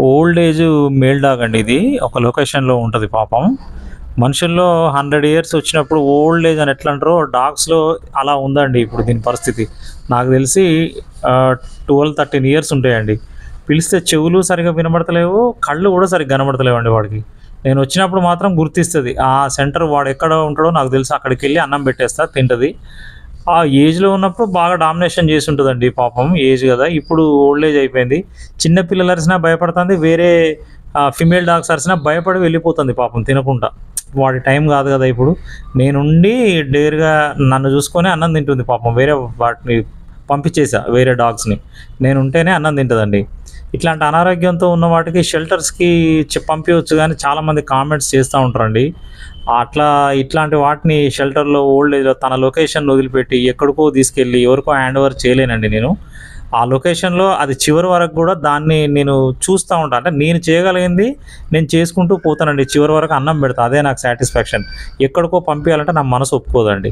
Old age male dog అండి ఇది. ఒక లొకేషన్‌లో ఉంటది పాపం. మనుషుల్లో 100 ఇయర్స్ వచ్చినప్పుడు ఓల్డ్ ఏజ్ అని ఎట్లా అంటారో డాగ్స్‌లో అలా ఉందండి ఇప్పుడు దీని పరిస్థితి. నాకు తెలిసి 12, 13 ఇయర్స్ ఉంటాయండి. పిలిస్తే చెవులు సరిగ్గా వినబడతలేవు, కళ్ళు కూడా సరిగ్గా కనబడతలేవండి వాడికి. నేను వచ్చినప్పుడు మాత్రం గుర్తిస్తది. ఆ సెంటర్ వాడు ఎక్కడ ఉంటాడో నాకు తెలుసు. అక్కడికెళ్ళి అన్నం పెట్టేస్తా తింటది. ఆ ఏజ్‌లో ఉన్నప్పుడు బాగా డామినేషన్ చేసుంటదండి పాపం. ఏజ్ గదా! ఇప్పుడు ఓల్డ్ ఏజ్ అయిపోయింది. చిన్న పిల్లలు అరిసినా భయపడతంది. వేరే ఫీమేల్ డాగ్స్ అరిసినా భయపడి వెళ్ళిపోతుంది పాపం తినకుండా. వాడి టైం గాదు గదా! ఇప్పుడు. నేనుండి డేర్‌గా నన్ను చూసుకొని అన్నం తింటుంది పాపం. వేరే వాటిని పంపించేసా వేరే డాగ్స్‌ని. నేనుంటేనే అన్నం తింటదండి. ఇట్లాంటి అనారోగ్యంతో ఉన్న వాటికి షెల్టర్స్‌కి పంపియొచ్చు గానీ చాలామంది కామెంట్స్ చేస్తా ఉంటారండి. అట్లా ఇట్లాంటి వాటిని షెల్టర్‌లో ఓల్డ్ ఏజ్‌లో తన లొకేషన్‌ని వదిలిపెట్టి ఎక్కడికో తీసుకెళ్ళి ఎవరికో హ్యాండ్ ఓవర్ చేయలేనండి నేను. ఆ లొకేషన్‌లో అది చివరి వరకు గూడా దాన్ని నేను చూస్తా ఉంటా. అంటే నేను చేయగలిగింది నేను చేసుకుంటూ పోతానండి. చివరి వరకు అన్నం పెడతా. అదే నాకు సాటిస్ఫాక్షన్. ఎక్కడికో పంపియాలంటే నా మనసు ఒప్పుకోదండి.